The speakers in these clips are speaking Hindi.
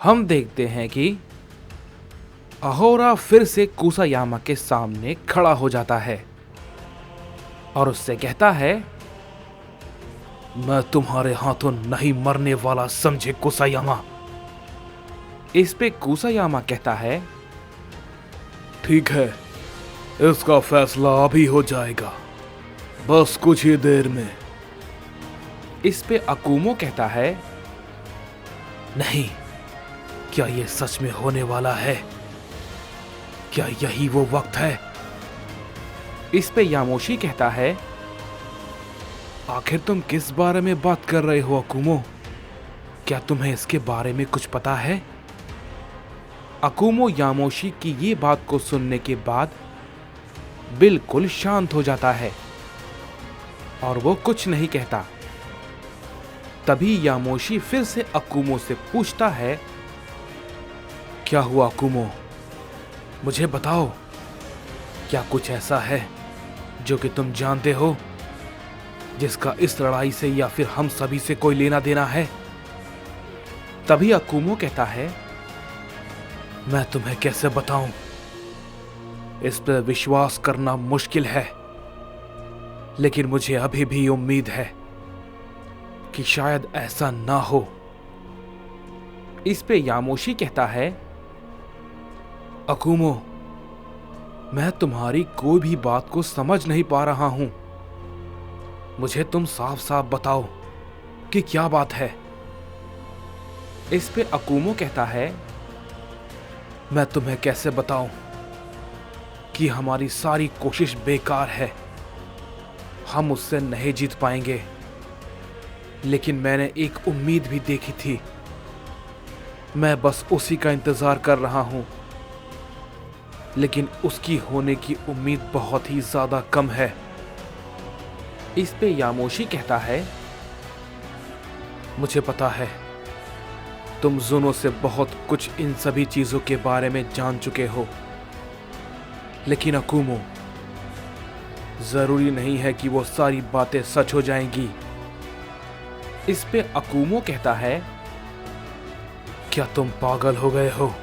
हम देखते हैं कि अहोरा फिर से कुसायामा के सामने खड़ा हो जाता है और उससे कहता है, मैं तुम्हारे हाथों नहीं मरने वाला, समझे कुसायामा। इस पे कुसायामा कहता है, ठीक है, इसका फैसला अभी हो जाएगा, बस कुछ ही देर में। इस पे अकुमो कहता है, नहीं, क्या यह सच में होने वाला है? क्या यही वो वक्त है? इस पे यामोशी कहता है, आखिर तुम किस बारे में बात कर रहे हो अकुमो? क्या तुम्हें इसके बारे में कुछ पता है? अकुमो यामोशी की ये बात को सुनने के बाद बिल्कुल शांत हो जाता है और वो कुछ नहीं कहता। तभी यामोशी फिर से अकुमो से पूछता है, क्या हुआ अकुमो? मुझे बताओ, क्या कुछ ऐसा है जो कि तुम जानते हो, जिसका इस लड़ाई से या फिर हम सभी से कोई लेना देना है? तभी अकुमो कहता है, मैं तुम्हें कैसे बताऊं? इस पर विश्वास करना मुश्किल है, लेकिन मुझे अभी भी उम्मीद है कि शायद ऐसा ना हो। इस पे यामोशी कहता है, अकुमो, मैं तुम्हारी कोई भी बात को समझ नहीं पा रहा हूं। मुझे तुम साफ साफ बताओ कि क्या बात है। इस पे अकुमो कहता है, मैं तुम्हें कैसे बताऊं कि हमारी सारी कोशिश बेकार है, हम उससे नहीं जीत पाएंगे। लेकिन मैंने एक उम्मीद भी देखी थी, मैं बस उसी का इंतजार कर रहा हूं, लेकिन उसकी होने की उम्मीद बहुत ही ज्यादा कम है। इस पे यामोशी कहता है, मुझे पता है तुम जुनो से बहुत कुछ इन सभी चीजों के बारे में जान चुके हो, लेकिन अकुमो, जरूरी नहीं है कि वो सारी बातें सच हो जाएंगी। इस पे अकुमो कहता है, क्या तुम पागल हो गए हो?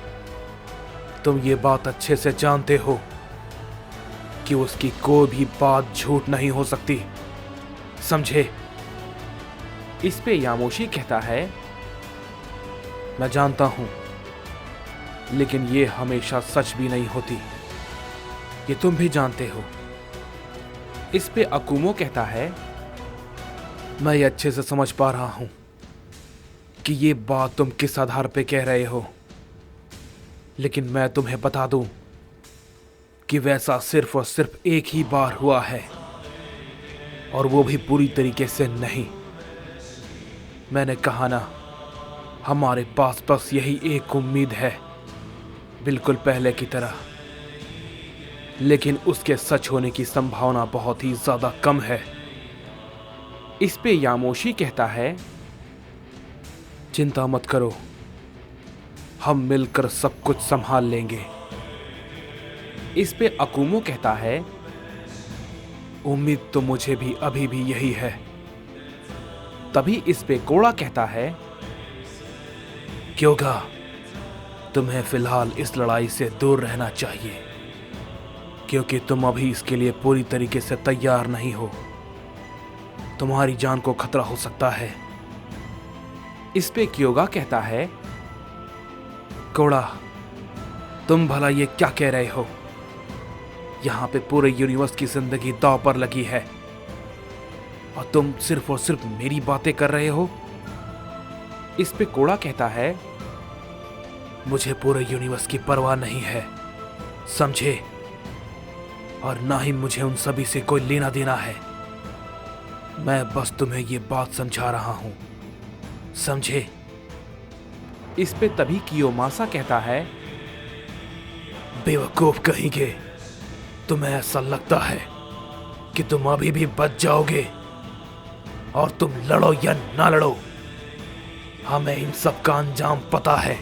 तुम ये बात अच्छे से जानते हो कि उसकी कोई भी बात झूठ नहीं हो सकती, समझे? इस पे यामोशी कहता है, मैं जानता हूं, लेकिन ये हमेशा सच भी नहीं होती, ये तुम भी जानते हो। इस पे अकुमो कहता है, मैं ये अच्छे से समझ पा रहा हूं कि ये बात तुम किस आधार पे कह रहे हो, लेकिन मैं तुम्हें बता दूं कि वैसा सिर्फ और सिर्फ एक ही बार हुआ है, और वो भी पूरी तरीके से नहीं। मैंने कहा ना, हमारे पास बस यही एक उम्मीद है, बिल्कुल पहले की तरह, लेकिन उसके सच होने की संभावना बहुत ही ज्यादा कम है। इस पे यामोशी कहता है, चिंता मत करो, हम मिलकर सब कुछ संभाल लेंगे। इस पे अकुमो कहता है, उम्मीद तो मुझे भी अभी भी यही है। तभी इस पे कोड़ा कहता है, क्योंकि तुम्हें फिलहाल इस लड़ाई से दूर रहना चाहिए, क्योंकि तुम अभी इसके लिए पूरी तरीके से तैयार नहीं हो, तुम्हारी जान को खतरा हो सकता है। इस पे क्योगा कहता है, कोड़ा, तुम भला ये क्या कह रहे हो? यहां पे पूरे यूनिवर्स की जिंदगी दांव पर लगी है और तुम सिर्फ और सिर्फ मेरी बातें कर रहे हो। इस पे कोड़ा कहता है, मुझे पूरे यूनिवर्स की परवाह नहीं है, समझे? और ना ही मुझे उन सभी से कोई लेना देना है। मैं बस तुम्हें ये बात समझा रहा हूं, समझे? इस पे तभी कियोमासा कहता है, बेवकूफ कहेंगे, तुम्हें ऐसा लगता है कि तुम अभी भी बच जाओगे, और तुम लड़ो या ना लड़ो, हमें इन सब का अंजाम पता है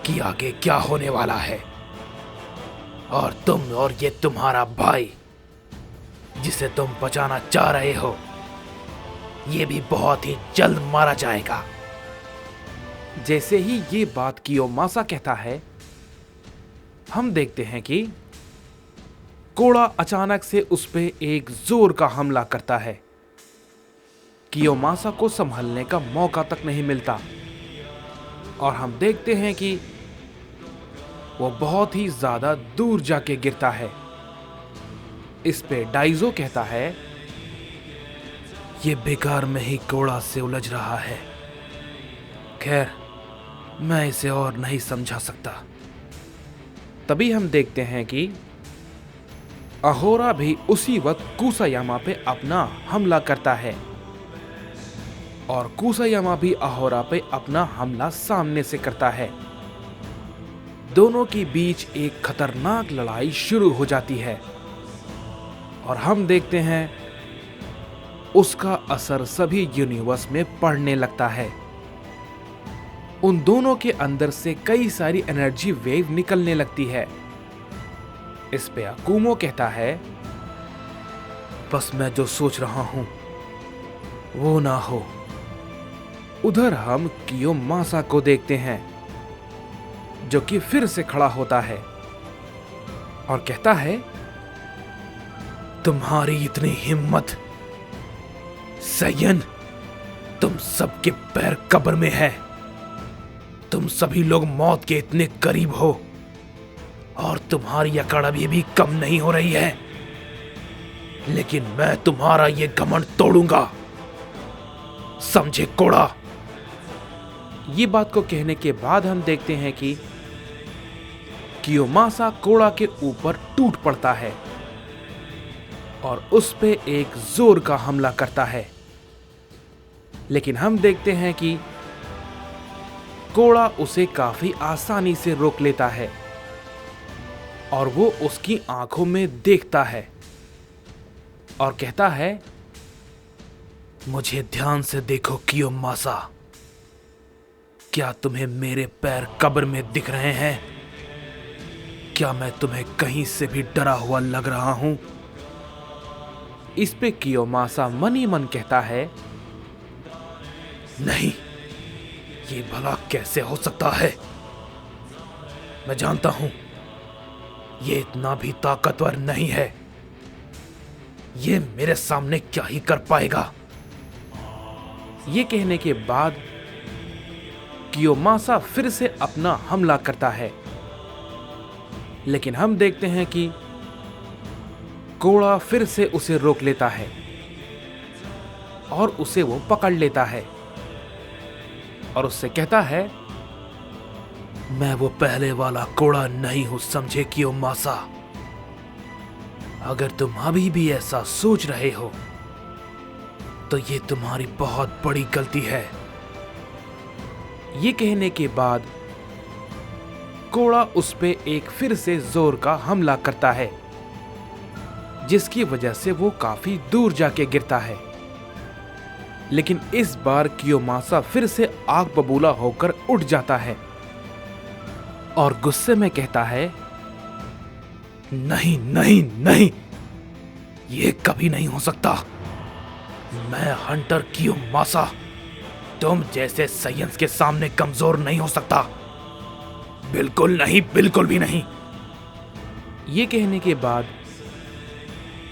कि आगे क्या होने वाला है। और तुम और ये तुम्हारा भाई जिसे तुम बचाना चाह रहे हो, ये भी बहुत ही जल्द मारा जाएगा। जैसे ही ये बात कियोमासा कहता है, हम देखते हैं कि कोड़ा अचानक से उस पे एक जोर का हमला करता है। कियोमासा को संभलने का मौका तक नहीं मिलता और हम देखते हैं कि वो बहुत ही ज्यादा दूर जाके गिरता है। इस पे डाइजो कहता है, ये बेकार में ही कोड़ा से उलझ रहा है। खैर, मैं इसे और नहीं समझा सकता। तभी हम देखते हैं कि अहोरा भी उसी वक्त कुसायामा पे अपना हमला करता है और कुसायामा भी अहोरा पे अपना हमला सामने से करता है। दोनों के बीच एक खतरनाक लड़ाई शुरू हो जाती है और हम देखते हैं उसका असर सभी यूनिवर्स में पड़ने लगता है। उन दोनों के अंदर से कई सारी एनर्जी वेव निकलने लगती है। इस पे अकुमो कहता है, बस मैं जो सोच रहा हूं वो ना हो। उधर हम कियोमासा को देखते हैं जो कि फिर से खड़ा होता है और कहता है, तुम्हारी इतनी हिम्मत सैयन, तुम सबके पैर कब्र में है। तुम सभी लोग मौत के इतने करीब हो और तुम्हारी अकड़ अभी भी कम नहीं हो रही है, लेकिन मैं तुम्हारा ये घमंड तोड़ूंगा, समझे कोड़ा। ये बात को कहने के बाद हम देखते हैं कि कियोमासा कोड़ा के ऊपर टूट पड़ता है और उस पे एक जोर का हमला करता है। लेकिन हम देखते हैं कि कोड़ा उसे काफी आसानी से रोक लेता है और वो उसकी आंखों में देखता है और कहता है, मुझे ध्यान से देखो कियोमासा, क्या तुम्हें मेरे पैर कब्र में दिख रहे हैं? क्या मैं तुम्हें कहीं से भी डरा हुआ लग रहा हूं? इस पे कियोमासा मन ही मन कहता है, नहीं, ये भला कैसे हो सकता है? मैं जानता हूं ये इतना भी ताकतवर नहीं है। ये मेरे सामने क्या ही कर पाएगा। ये कहने के बाद कियोमासा फिर से अपना हमला करता है, लेकिन हम देखते हैं कि कोड़ा फिर से उसे रोक लेता है और उसे वो पकड़ लेता है और उससे कहता है, मैं वो पहले वाला कोड़ा नहीं हूं, समझे कियोमासा। अगर तुम अभी भी ऐसा सोच रहे हो तो ये तुम्हारी बहुत बड़ी गलती है। ये कहने के बाद कोड़ा उस पे एक फिर से जोर का हमला करता है, जिसकी वजह से वो काफी दूर जाके गिरता है। लेकिन इस बार कियोमासा फिर से आग बबूला होकर उठ जाता है और गुस्से में कहता है, नहीं नहीं नहीं, ये कभी नहीं हो सकता। मैं हंटर कियोमासा तुम जैसे साइंस के सामने कमजोर नहीं हो सकता। बिल्कुल नहीं, बिल्कुल भी नहीं। ये कहने के बाद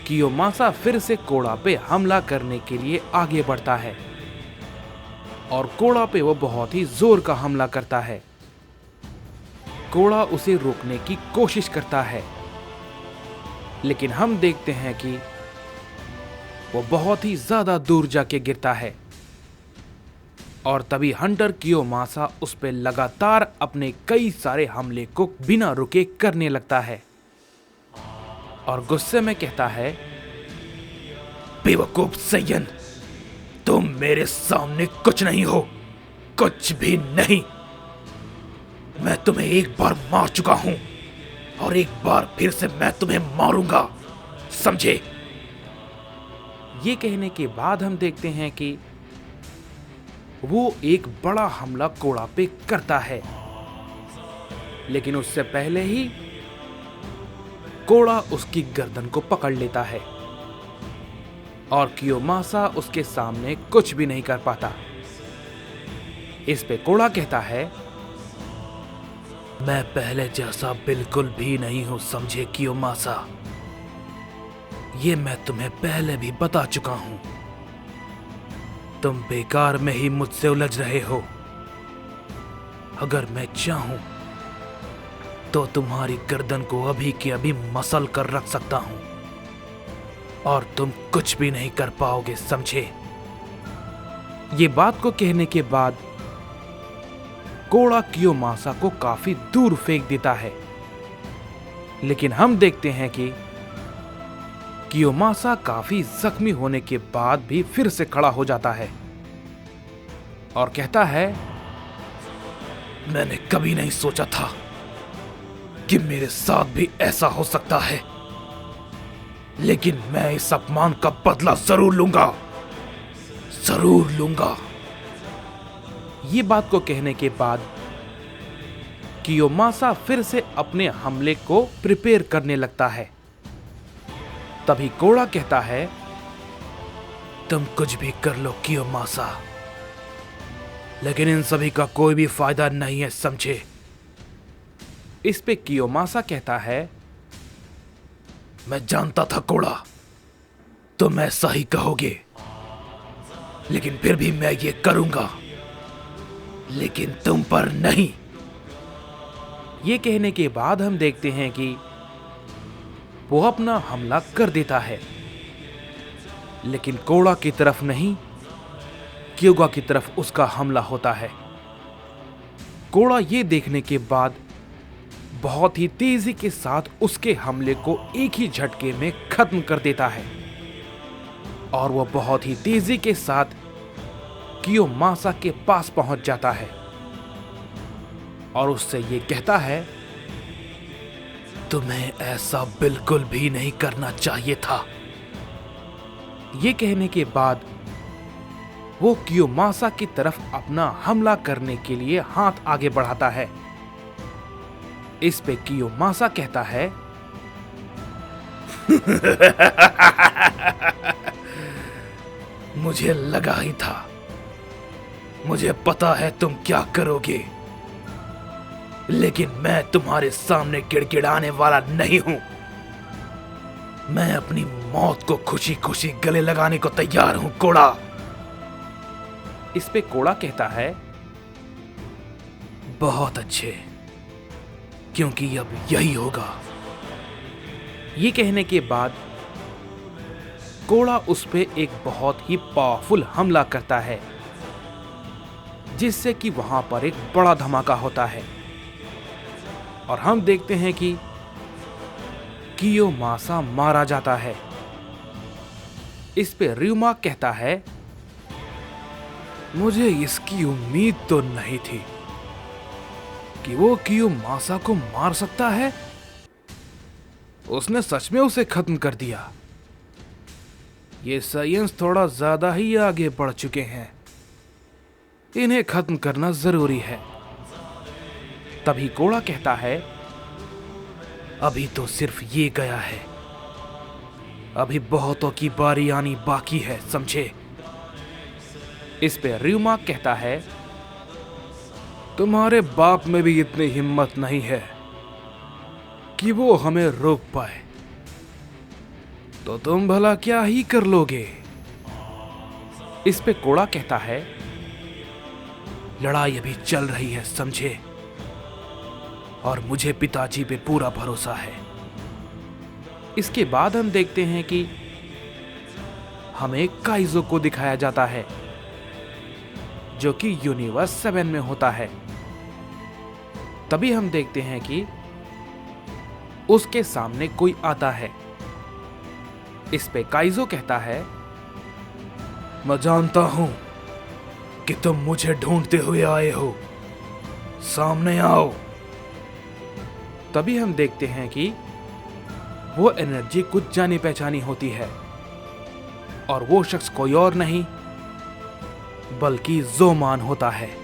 कियोमासा फिर से कोड़ा पे हमला करने के लिए आगे बढ़ता है और कोड़ा पे वो बहुत ही जोर का हमला करता है। कोड़ा उसे रोकने की कोशिश करता है, लेकिन हम देखते हैं कि वो बहुत ही ज्यादा दूर जाके गिरता है और तभी हंटर कियोमासा उस पे लगातार अपने कई सारे हमले को बिना रुके करने लगता है और गुस्से में कहता है, बेवकूफ सैयन, तुम मेरे सामने कुछ नहीं हो, कुछ भी नहीं। मैं तुम्हें एक बार मार चुका हूं और एक बार फिर से मैं तुम्हें मारूंगा, समझे। ये कहने के बाद हम देखते हैं कि वो एक बड़ा हमला कोड़ा पे करता है, लेकिन उससे पहले ही कोड़ा उसकी गर्दन को पकड़ लेता है और कियोमासा उसके सामने कुछ भी नहीं कर पाता। इस पे कोड़ा कहता है, मैं पहले जैसा बिल्कुल भी नहीं हूं समझे कियोमासा। ये मैं तुम्हें पहले भी बता चुका हूं। तुम बेकार में ही मुझसे उलझ रहे हो। अगर मैं चाहूं तो तुम्हारी गर्दन को अभी के अभी मसल कर रख सकता हूं और तुम कुछ भी नहीं कर पाओगे समझे। ये बात को कहने के बाद कोड़ा कियोमासा को काफी दूर फेंक देता है। लेकिन हम देखते हैं कि कियोमासा काफी जख्मी होने के बाद भी फिर से खड़ा हो जाता है और कहता है, मैंने कभी नहीं सोचा था कि मेरे साथ भी ऐसा हो सकता है, लेकिन मैं इस अपमान का बदला जरूर लूंगा, जरूर लूंगा। ये बात को कहने के बाद कियोमासा फिर से अपने हमले को प्रिपेयर करने लगता है। तभी कोड़ा कहता है, तुम कुछ भी कर लो कियोमासा, लेकिन इन सभी का कोई भी फायदा नहीं है समझे। इस पे कियोमासा कहता है, मैं जानता था कोड़ा तुम ऐसा ही कहोगे, लेकिन फिर भी मैं ये करूंगा, लेकिन तुम पर नहीं। ये कहने के बाद हम देखते हैं कि वो अपना हमला कर देता है, लेकिन कोड़ा की तरफ नहीं, क्योगा की तरफ उसका हमला होता है। कोड़ा ये देखने के बाद बहुत ही तेजी के साथ उसके हमले को एक ही झटके में खत्म कर देता है और वो बहुत ही तेजी के साथ कियोमासा के पास पहुंच जाता है और उससे ये कहता है, तुम्हें ऐसा बिल्कुल भी नहीं करना चाहिए था। ये कहने के बाद वो कियोमासा की तरफ अपना हमला करने के लिए हाथ आगे बढ़ाता है। इस पे कियोमासा कहता है, मुझे लगा ही था, मुझे पता है तुम क्या करोगे, लेकिन मैं तुम्हारे सामने गिड़गिड़ाने वाला नहीं हूं। मैं अपनी मौत को खुशी खुशी गले लगाने को तैयार हूं कोड़ा। इस पे कोड़ा कहता है, बहुत अच्छे, क्योंकि अब यही होगा। ये कहने के बाद कोड़ा उस पे एक बहुत ही पावरफुल हमला करता है, जिससे कि वहां पर एक बड़ा धमाका होता है और हम देखते हैं कि कियोमासा मारा जाता है। इस पे ryuma कहता है, मुझे इसकी उम्मीद तो नहीं थी कि वो कियोमासा को मार सकता है। उसने सच में उसे खत्म कर दिया। ये साइंस थोड़ा ज्यादा ही आगे बढ़ चुके हैं, इन्हें खत्म करना जरूरी है। तभी कोड़ा कहता है, अभी तो सिर्फ ये गया है, अभी बहुतों की बारी आनी बाकी है समझे। इस पे ryuma कहता है, तुम्हारे बाप में भी इतनी हिम्मत नहीं है कि वो हमें रोक पाए, तो तुम भला क्या ही कर लोगे। इस पे कोड़ा कहता है, लड़ाई अभी चल रही है समझे, और मुझे पिताजी पे पूरा भरोसा है। इसके बाद हम देखते हैं कि हमें काइजो को दिखाया जाता है, जो कि यूनिवर्स 7 में होता है। तभी हम देखते हैं कि उसके सामने कोई आता है। इस पे काइजो कहता है, मैं जानता हूं कि तुम मुझे ढूंढते हुए आए हो, सामने आओ। तभी हम देखते हैं कि वो एनर्जी कुछ जानी पहचानी होती है और वो शख्स कोई और नहीं बल्कि ज़ोमान होता है।